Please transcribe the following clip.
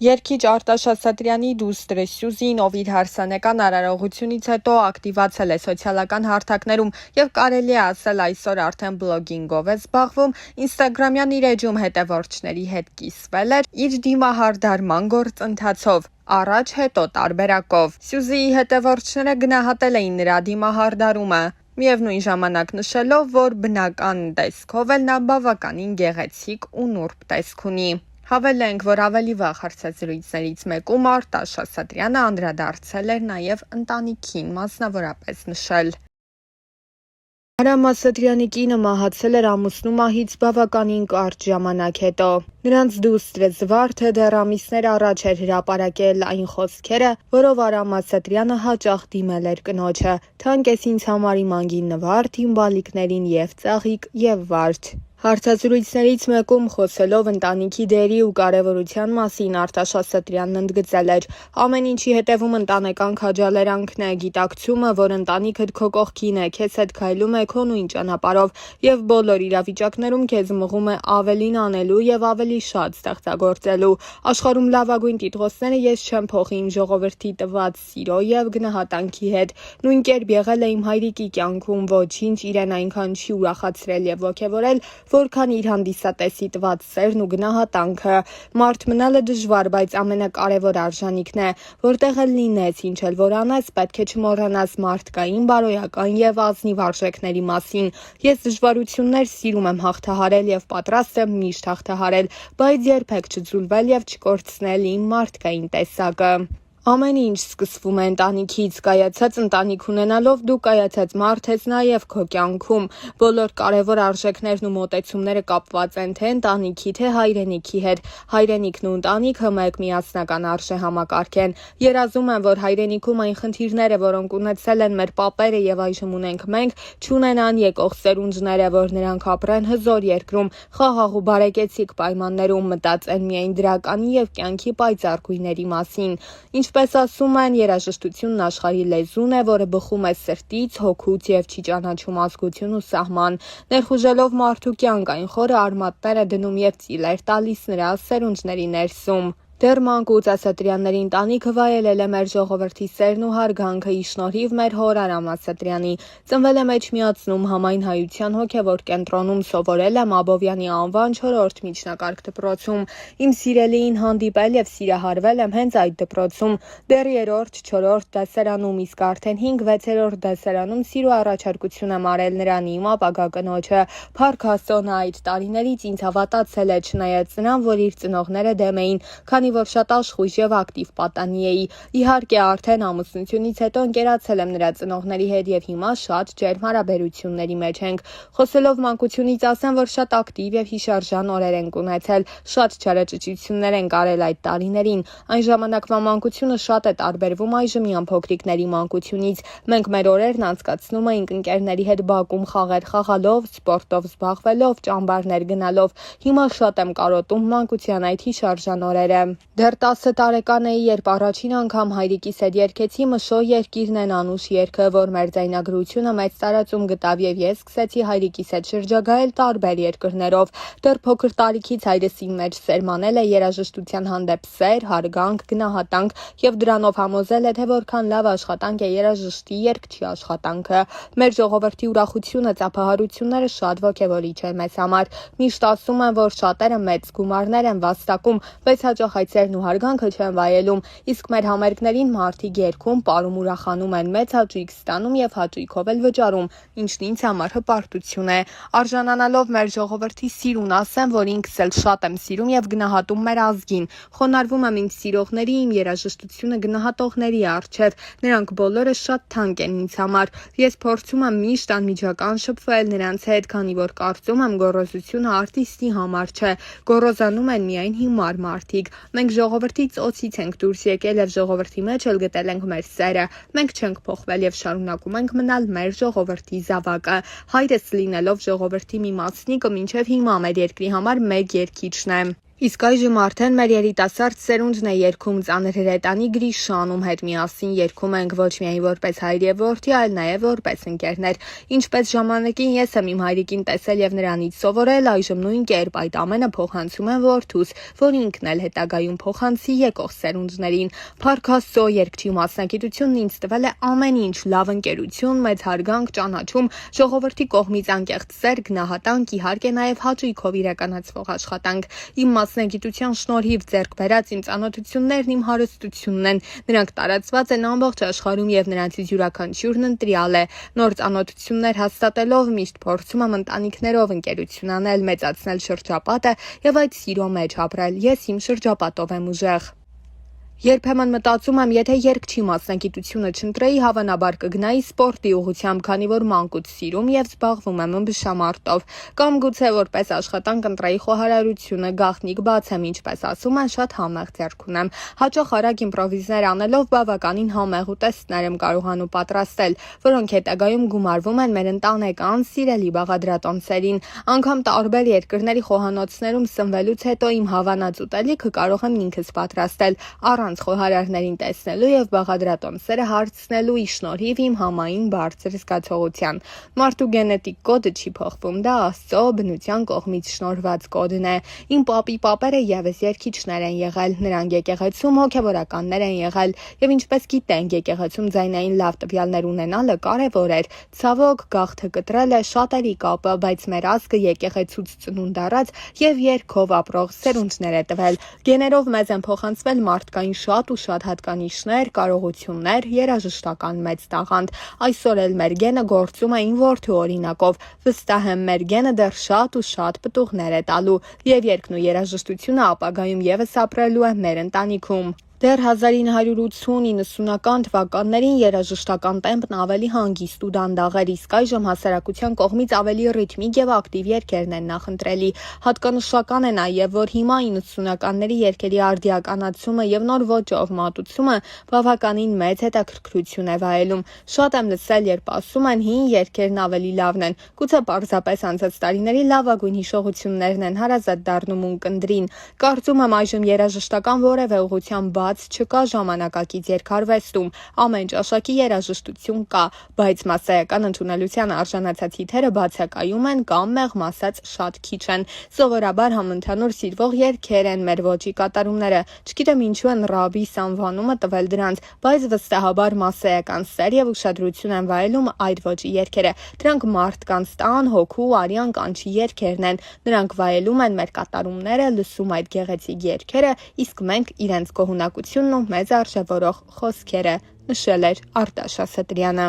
Երգիչ Արտաշատ Սատրյանի դուստրը Սյուզին, ով իր հարսանեկան արարողությունից հետո ակտիվացել է սոցիալական հարթակներում եւ կարելի է ասել այսօր արդեն բլոգինգով է զբաղվում, ինստագրամյան իր էջում հետևորդների հետ կիսվել էր իր դիմահարդարման գործընթացով։ Առաջ-հետո տարբերակով։ Սյուզիի հետևորդները գնահատել էին նրա դիմահարդարումը, միևնույն ժամանակ նշելով, որ բնական տեսքով էլ նա բավականին գեղեցիկ ու նուրբ տեսք ունի։ Հավելենք, որ ավելի վաղ հարցազրույցներից մեկում Արտաշատ Սատրյանը անդրադարձել էր նաև ընտանիքին, մասնավորապես նշել. Արամ Ասատրյանի կինը մահացել էր ամուսնու մահից բավականին կարճ ժամանակ հետո։ Նրանց դուստրը Զվարթը դեռ ամիսներ առաջ էր հրապարակել այն խոսքերը, որով Արամ Ասատրյանը հաճախ դիմել էր կնոջը. «Թանկ ես ինձ համար իմ անգին Նվարդ, իմ բալիկներին եւ Ծաղիկ եւ Վարդ»։ Հարցազրույցներից մեկում խոսելով ընտանիքի դերի ու կարևորության մասին Արտաշատ Սատրյանն ընդգծել էր. «Ամեն ինչի հետևում ընտանեկան քաջալերանքն է, գիտակցումը, որ ընտանիքդ քո կողքին է, քեզ հետ քայլում է քո նույն ճանապարհով եւ բոլոր իրավիճակներում քեզ մղում է ավելին անելու եւ ավելի շատ ստեղծագործելու։ Աշխարհում լավագույն տիտղոսները ես չեմ փոխի իմ ժողովրդի տված սիրո եւ գնահատանքի հետ։ Նույն կերպ եղել է իմ հայրիկի կյանքում, ոչինչ իրեն այնքան չի ուրախացրել եւ ոգեւորել, որքան իր հանդիսատեսի տված սերն ու գնահատանքը։ Մարդ մնալը դժվար, բայց ամենակարևոր արժանիքն է, որտեղ էլ լինես, ինչ էլ որ անես, պետք է չմոռանաս մարդկային, բարոյական եւ ազնիվ արժեքների մասին։ Ես դժվարություններ սիրում եմ հաղթահարել եւ պատրաստ եմ միշտ հաղթահարել, բայց երբեք չձուլվել եւ չկորցնել իմ մարդկային տեսակը։ Ամեն ինչ սկսվում է ընտանիքից, կայացած ընտանիք ունենալով դու կայացած մարդ ես նաև քո կյանքում։ Բոլոր կարևոր արժեքներն ու մոտեցումները կապված են թե ընտանիքի, թե հայրենիքի հետ։ Հայրենիքն ու ընտանիքը մեկ միասնական արժեհամակարգ են։ Երազում եմ, որ հայրենիքում այն խնդիրները, որոնք ունեցել են մեր պապերը եւ այժմ ունենք մենք, չունենան եկող սերունդները, որ նրանք ապրեն հզոր երկրում, խաղաղ ու բարեկեցիկ պայմաններում, մտածեն միայն դրականի եւ կյանքի պայծառ գույների մասին։ Ինչպես ասում են, երաժշտությունն աշխարհի լեզուն է, որը բխում է սրտից, հոգուց եւ չի ճանաչում ազգություն ու սահման։ Ներխուժելով մարդու կյանք, այն խորը արմատներ է դնում եւ ծիլեր տալիս նրա սերունդների ներսում։ Դեռ մանկուց Ասատրյանների ընտանիքը վայելել է մեր ժողովրդի սերն ու հարգանքը ի շնորհիվ մեր հոր Արամ Ասատրյանի։ Ծնվել եմ Էջմիածնում համայն հայության հոգևոր կենտրոնում, սովորել եմ Աբովյանի անվան 4-րդ միջնակարգ դպրոցում։ Իմ սիրելիին հանդիպել եւ սիրահարվել եմ հենց այդ դպրոցում։ Դեռ 3-րդ, 4-րդ դասարանում, իսկ արդեն 5-6-րդ դասարանում սիրո առաջարկություն եմ արել նրան իմ ապագա կնոջը։ Փառք Աստծո, նա այդ տարիներից ինձ հավատացել է, չնայած նրան, որ իր ծնողները դեմ էին, քանի որ շատ աշխույժ եւ ակտիվ պատանի էի։ Իհարկե, արդեն ամուսնությունից հետո ընկերացել եմ նրա ծնողների հետ եւ հիմա շատ ջերմ հարաբերությունների մեջ ենք։ Խոսելով մանկությունից ասեմ, որ շատ ակտիվ եւ հիշարժան օրեր ենք ունեցել, շատ չարաճճություններ ենք արել այդ տարիներին։ Այն ժամանակվա մանկությունը շատ է տարբերվում այժմյան փոքրիկների մանկությունից։ Մենք մեր օրերն անցկացնում էինք ընկերների հետ բակում խաղեր խաղալով, սպորտով զբաղվելով, ճամբարներ գնալով։ Հիմա շատ եմ կարոտում մանկության այդ հիշարժան օրերը։ Դեռ 10 տարեկան էի, երբ առաջին անգամ հայրիկիս հետ երգեցի Մշո երկիրն են անուշ երգը, որ մեր ձայնագրությունը մեծ տարածում գտավ եւ ես սկսեցի հայրիկիս հետ շրջագայել տարբեր երկրներով։ Դեռ փոքր տարիքից հայրս իմ մեջ սերմանել է երաժշտության հանդեպ սեր, հարգանք, գնահատանք եւ դրանով համոզել է, թե որքան լավ աշխատանք է երաժշտի երգչի աշխատանքը։ Մեր ժողովրդի ուրախությունը, ծափահարությունները շատ ոգևորիչ է մեզ համար։ Միշտ ասում են, որ շատերը մեծ գումարներ են վաստակում, բայց հաճախ այդ սերն ու հարգանքը չեն վայելում, իսկ մեր համերգներին մարդիկ երգում, պարում, ուրախանում են, մեծ հաճույք ստանում եւ հաճույքով էլ վճարում, ինչն ինձ համար հպարտություն է։ Արժանանալով մեր ժողովրդի սիրուն, ասեմ, որ ինքս էլ շատ եմ սիրում եւ գնահատում մեր ազգին։ Խոնարհվում եմ ինձ սիրողների, իմ երաժշտությունը գնահատողների առջև։ Նրանք բոլորը շատ թանկ են ինձ համար։ Ես փորձում եմ միշտ անմիջական շփվել նրանց հետ, քանի որ կարծում եմ գոռոզությունը արտիստի համար չէ։ Գոռոզանում են միայն հիմար մարդիկ։ Մենք ժողովրդի ծոցից ենք դուրս եկել եւ ժողովրդի մեջ էլ գտել ենք մեր սերը։ Մենք չենք փոխվել եւ շարունակում ենք մնալ մեր ժողովրդի զավակը։ Հայրս լինելով ժողովրդի մի մասնիկը մինչեւ հիմա մեր երկրի համար մեկ երգիչն է։ Իսկ այժմ արդեն մեր երիտասարդ սերունդն է երգում ծանր հրետանի Գրիշան, ում հետ միասին երգում ենք ոչ միայն որպես հայր եւ որդի, այլ նաեւ որպես ընկերներ։ Ինչպես ժամանակին ես եմ իմ հայրիկին տեսել եւ նրանից սովորել, այժմ նույն կերպ այդ ամենը փոխանցում եմ որդուս, որ ինքն էլ հետագայում փոխանցի եկող սերունդներին։ Փառք Աստծո, երգչի մասնագիտությունն ինձ տվել է ամեն ինչ՝ լավ ընկերություն, մեծ հարգանք, ճանաչում, ժողովրդի կողմից անկեղծ սեր, գնահատանք, իհարկե նաեւ հաճույքով իրականացվող աշխատանք։ Իմ մասնագիտության շնորհիվ ձեռք բերած իմ ծանոթություններն իմ հարստությունն են, նրանք տարածված են ամբողջ աշխարհում եւ նրանցից յուրաքանչյուրն ընտրյալ է։ Նոր ծանոթություններ հաստատելով միշտ փորձում եմ ընտանիքներով ընկերություն անել, մեծացնել շրջապատը եւ այդ սիրո մեջ ապրել։ Ես իմ շրջապատով եմ ուժեղ։ Երբեմն մտածում եմ, եթե երգչի մասնագիտությունը չընտրեի, հավանաբար կգնայի սպորտի ուղղությամբ, քանի որ մանկուց սիրում եւ զբաղվում եմ ըմբշամարտով, կամ գուցե որպես աշխատանք ընտրեի խոհարարությունը, գաղտնիք բացեմ, ինչպես ասում են, շատ համեղ ձեռք ունեմ։ Հաճախ արագ իմպրովիզներ անելով բավականին համեղ ուտեստներ եմ կարողանում պատրաստել, որոնք հետագայում գումարվում են մեր ընտանեկան սիրելի բաղադրատոմսերին։ Անգամ տարբեր երկրների խոհանոցներում սնվելուց հետո իմ հավանած ուտելիքը կարող եմ ինքս պատրաստել առանց խոհարարներին տեսնելու եւ բաղադրատոմսերը հարցնելու շնորհիվ իմ համային բարձր զգացողության։ Մարդու գենետիկ կոդը չի փոխվում, դա Աստծո բնության կողմից շնորհված կոդն է։ Իմ պապերը եւս երգիչներ են եղել, նրանք եկեղեցում հոգեվորականներ են եղել եւ ինչպես գիտենք, եկեղեցում ձայնային լավ տվյալներ ունենալը կարեւոր էր։ Ցավոք, գաղթը կտրել է շատերի կապը, բայց մեր ազգը եկեղեցուց ծնունդ առած եւ երգով ապրող սերունդներ է տվել։ Գեներով մեզ են փոխանցվել մարդկային շատ ու շատ հատկանիշներ, կարողություններ, երաժշտական մեծ տաղանդ։ Այսօր էլ մեր գենը գործում է իմ որդու օրինակով։ Վստահ եմ, մեր գենը դեռ շատ ու շատ պտուղներ է տալու եւ երգն ու երաժշտությունը ապագայում եւս ապրելու է մեր ընտանիքում։ Դեռ 1980-90-ական թվականներին երաժշտական տեմպն ավելի հանգիստ ու դանդաղ էր, իսկ այժմ հասարակության կողմից ավելի ռիթմիկ եւ ակտիվ երգերն են նախընտրելի։ Հատկանշական է նաեւ, որ հիմա 90-ականների երգերի արդիականացումը եւ նոր ոճով մատուցումը բավականին մեծ հետաքրքրություն է վայելում։ Շատ եմ լսել, երբ ասում են հին երգերն ավելի լավն են։ Գուցե պարզապես անցած տարիների լավագույն հիշողություններն են հարազատ դառնում ունկնդրին։ Կարծում եմ այժմ երաժշտական որևէ ուղղությամբ չկա ժամանակակից երգարվեստում, ամեն ճաշակի երաժշտություն կա, բայց մասսայական ընդունելության արժանացած հիթերը բացակայում են կամ մեղմ ասած շատ քիչ են։ Սովորաբար համընդհանուր սիրվող երգեր են մեր ոճի կատարումները, չգիտեմ ինչու են ռաբիս անվանումը տվել դրանց, բայց վստահաբար մասսայական սեր եւ ուշադրություն են վայելում այդ ոճի երգերը։ Դրանք մարդկանց տան, հոգու, արյան կանչի երգերն են, նրանք վայելում են մեր կատարումները, լսում այդ գեղեցիկ երգերը, իսկ մենք իրենց գոհունակությունն ու մեծ արժևորող խոսքերը, նշել էր Արտաշ Ասատրյանը։